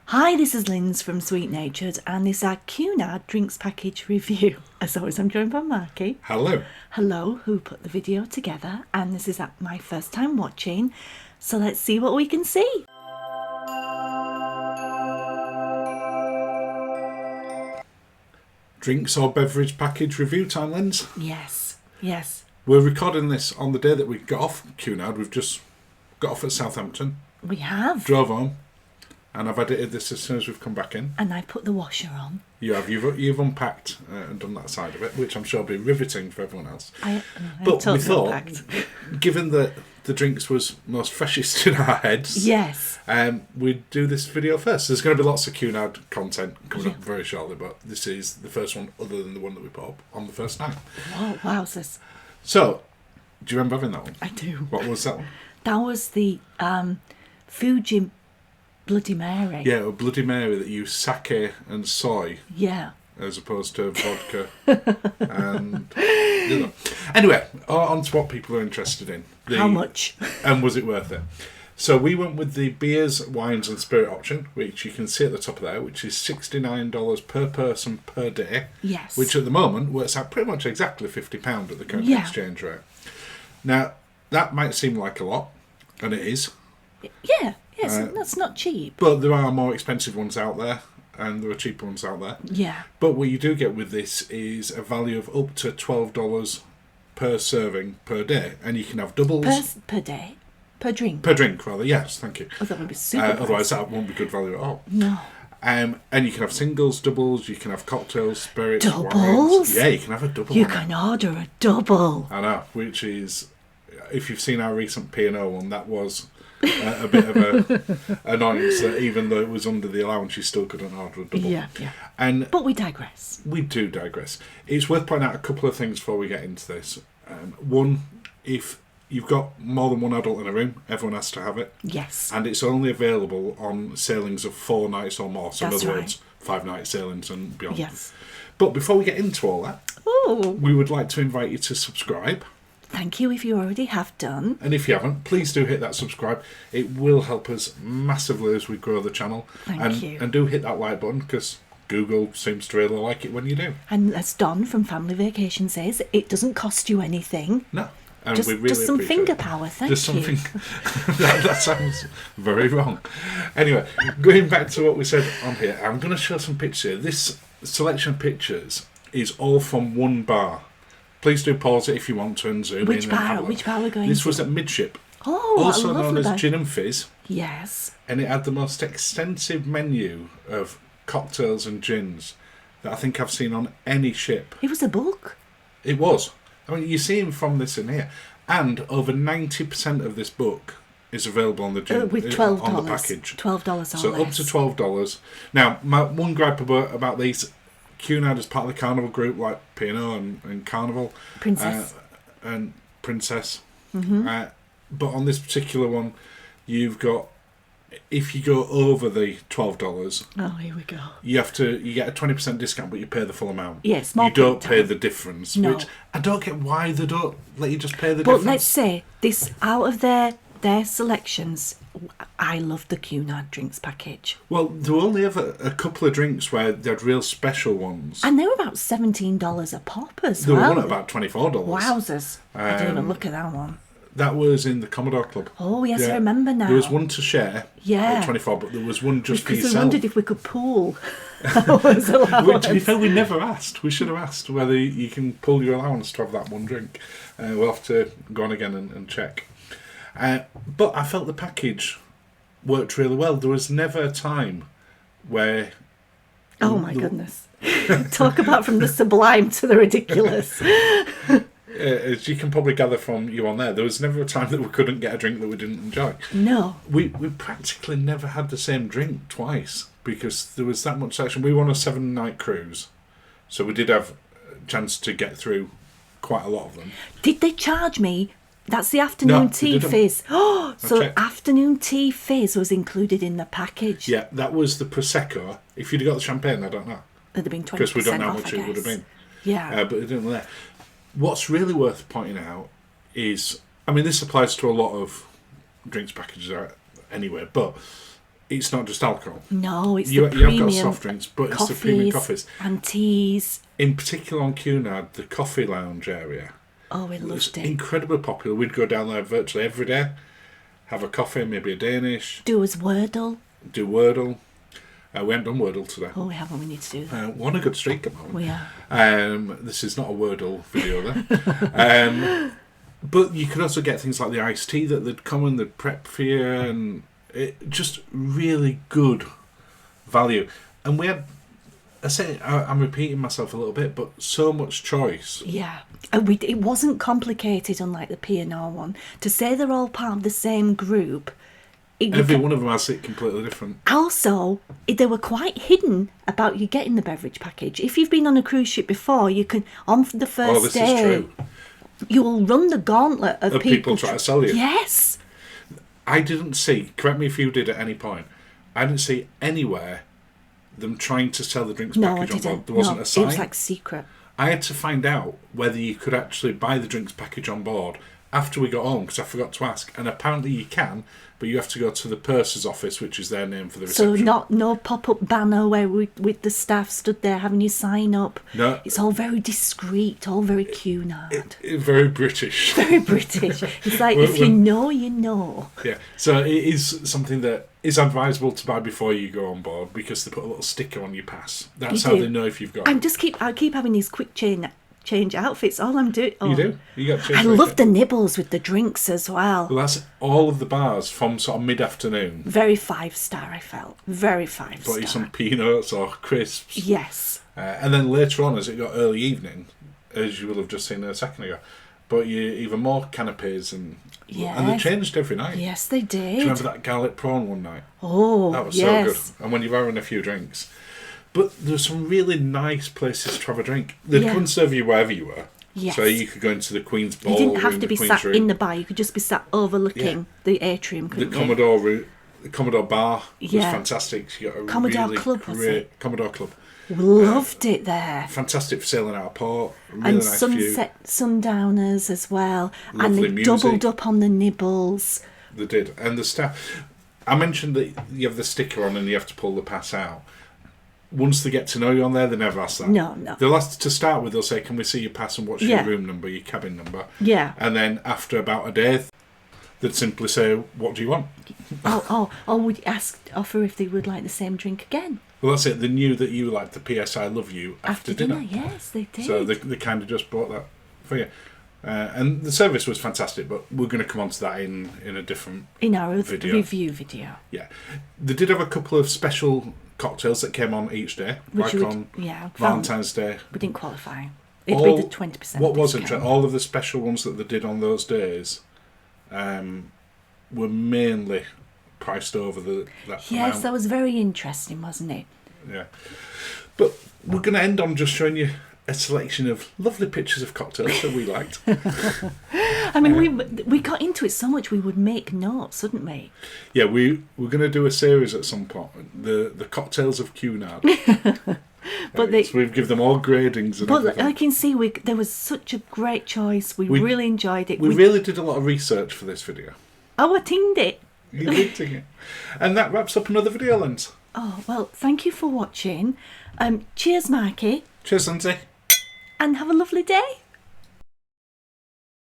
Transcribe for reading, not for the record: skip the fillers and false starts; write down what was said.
Hi, this is Linz from Sweet Natured, and this is our Cunard Drinks Package review. As always, I'm joined by Marky. Hello. Hello, who put the video together, and this is my first time watching, so let's see what we can see. Drinks or beverage package review time, Linz. Yes. We're recording this on the day that we got off Cunard. We've just got off at Southampton. We have. Drove home. And I've edited this as soon as we've come back in. And I put the washer on. You have. You've unpacked and done that side of it, which I'm sure will be riveting for everyone else. But totally we thought, unpacked. Given that the drinks was most freshest in our heads, Yes. we'd do this video first. There's going to be lots of Cunard content coming up very shortly, but this is the first one other than the one that we put up on the first night. Oh, wowzers. So, do you remember having that one? I do. What was that one? That was the Fuji Bloody Mary. Yeah, a Bloody Mary that used sake and soy. Yeah. As opposed to vodka. And anyway, on to what people are interested in. How much? And was it worth it? So we went with the beers, wines and spirit option, which you can see at the top of there, which is $69 per person per day. Yes. Which at the moment works out pretty much exactly £50 at the current exchange rate. Now, that might seem like a lot, and it is. Yeah. Yes, that's not cheap. But there are more expensive ones out there, and there are cheaper ones out there. Yeah. But what you do get with this is a value of up to $12 per serving per day, and you can have doubles. Per day? Per drink? Per drink, rather, yes, thank you. Oh, that would be super otherwise, that won't be good value at all. No. And you can have singles, doubles, you can have cocktails, spirits, doubles? wines. Yeah, you can have a double. You can order a double. I know, which is, if you've seen our recent P&O one, that was a bit of a annoyance that even though it was under the allowance, you still couldn't order a double. Yeah. But we digress. We do digress. It's worth pointing out a couple of things before we get into this. One, if you've got more than one adult in a room, everyone has to have it. Yes. And it's only available on sailings of 4 nights or more. So That's in other right. words, 5-night sailings and beyond. Yes. But before we get into all that, we would like to invite you to subscribe. Thank you if you already have done. And if you haven't, please do hit that subscribe. It will help us massively as we grow the channel. Thank you. And do hit that like button, because Google seems to really like it when you do. And as Don from Family Vacation says, it doesn't cost you anything. No. And Just, we really just some appreciate finger it. power, thank Just you. something that sounds very wrong. Anyway, going back to what we said on here, I'm going to show some pictures here. This selection of pictures is all from one bar. Please do pause it if you want to and zoom Which in. bar? Which bar are we going This to? was at Midship. Oh, Also I love known as that. Gin and Fizz. Yes. And it had the most extensive menu of cocktails and gins that I think I've seen on any ship. It was a book. It was. I mean, you see him from this in here. And over 90% of this book is available on the gin With $12. on the package. $12 or So less. up to $12. Now, my one gripe about these, Cunard is part of the Carnival group, like P&O and Carnival. Princess. And Princess. Mm-hmm. But on this particular one, you've got, if you go over the $12, Oh, here we go. you get a 20% discount, but you pay the full amount. Yes, small you don't print pay time. the difference, No. which I don't get why they don't let you just pay the But difference. let's say this, out of their selections, I love the Cunard Drinks Package. Well, there were only ever a couple of drinks where they had real special ones. And they were about $17 a pop as There well. were one at about $24. Wowzers. I didn't even look at that one. That was in the Commodore Club. Oh, yes, Yeah. I remember now. There was one to share Yeah. at 24, but there was one just for Because we yourself. wondered if we could pool ours allowance. Which, to be fair, we never asked. We should have asked whether you can pull your allowance to have that one drink. We'll have to go on again and check. But I felt the package worked really well. There was never a time where... Oh, my goodness. Talk about from the sublime to the ridiculous. as you can probably gather from you on there was never a time that we couldn't get a drink that we didn't enjoy. No. We practically never had the same drink twice because there was that much selection. We were on a 7-night cruise, so we did have a chance to get through quite a lot of them. Did they charge me? That's the afternoon tea didn't. fizz. Oh, so checked. afternoon tea fizz was included in the package. Yeah, that was the Prosecco. If you'd have got the champagne, I don't know. It'd have been 20% Because we don't know how off, much I it would have guess. been. Yeah. But it didn't there. What's really worth pointing out is, I mean, this applies to a lot of drinks packages anyway, but it's not just alcohol. No, it's You the have premium got soft drinks, but it's the premium coffees. and teas. In particular on Cunard, the coffee lounge area. Oh, we It's loved it. incredibly popular. We'd go down there virtually every day, have a coffee, maybe a Danish, Do as Wordle. do Wordle. We haven't done Wordle today. Oh, we haven't. We need to do that. We're on a good streak at the moment. We are. This is not a Wordle video there. But you could also get things like the iced tea that they'd come and they'd prep for you, and it just really good value. And we had, I'm repeating myself a little bit, but so much choice. Yeah. And it wasn't complicated, unlike the P&R one. To say they're all part of the same group. Every one of them has it completely different. Also, they were quite hidden about you getting the beverage package. If you've been on a cruise ship before, you can, on the first day, is true. You will run the gauntlet of people trying to sell you. Yes. I didn't see, correct me if you did at any point, I didn't see anywhere them trying to sell the drinks package on board. There wasn't a sign. It was like secret. I had to find out whether you could actually buy the drinks package on board after we got home, because I forgot to ask. And apparently you can, but you have to go to the purser's office, which is their name for the reception. So no pop-up banner where with the staff stood there having you sign up. No. It's all very discreet, all very Cunard. Very British. Very British. It's like, if you know, you know. Yeah. So it is something that is advisable to buy before you go on board, because they put a little sticker on your pass. That's how they know if you've got it. I keep having these quick change outfits. All I'm doing. Oh. You do? You got to change. I love the nibbles with the drinks as well. Well, that's all of the bars from sort of mid-afternoon. Very 5-star, I felt. Very 5-star. Got you some peanuts or crisps. Yes. And then later on, as it got early evening, as you will have just seen a second ago, but you even more canapes and they changed every night. Yes, they did. Do you remember that garlic prawn one night? Oh, that was yes. so good. And when you're having a few drinks. But there's some really nice places to have a drink. They couldn't serve you wherever you were. Yes. So you could go into the Queen's Ball. You didn't have to be Queen's sat room. in the bar. You could just be sat overlooking the atrium. The Commodore Bar was fantastic. You got a Commodore really Club, great was it? Commodore Club. We loved it there. Fantastic for sailing out of port. Really And nice view. sunset sundowners as well. Lovely and they music. doubled up on the nibbles. They did. And the staff... I mentioned that you have the sticker on and you have to pull the pass out. Once they get to know you on there, they never ask that. No. They'll ask to start with, they'll say, can we see your pass and what's your room number, your cabin number? Yeah. And then after about a day, they'd simply say, what do you want? Or would offer if they would like the same drink again. Well, that's it. They knew that you liked the P.S. I love you after dinner. Yes, they did. So they kind of just bought that for you. And the service was fantastic, but we're going to come on to that in a different in our review video. Yeah. They did have a couple of special cocktails that came on each day, on Valentine's Day. We didn't qualify. It'd be the 20%. What was interesting, all of the special ones that they did on those days were mainly priced over that amount. That was very interesting, wasn't it? Yeah. But we're going to end on just showing you a selection of lovely pictures of cocktails that we liked. I mean, we got into it so much we would make notes, wouldn't we? Yeah, we're going to do a series at some point, the cocktails of Cunard. So we've given them all gradings. And everything. I can see there was such a great choice. We really enjoyed it. We really did a lot of research for this video. Oh, I tinged it. You did ting it. And that wraps up another video, Linz. Oh, well, thank you for watching. Cheers, Marky. Cheers, Lindsay. And have a lovely day.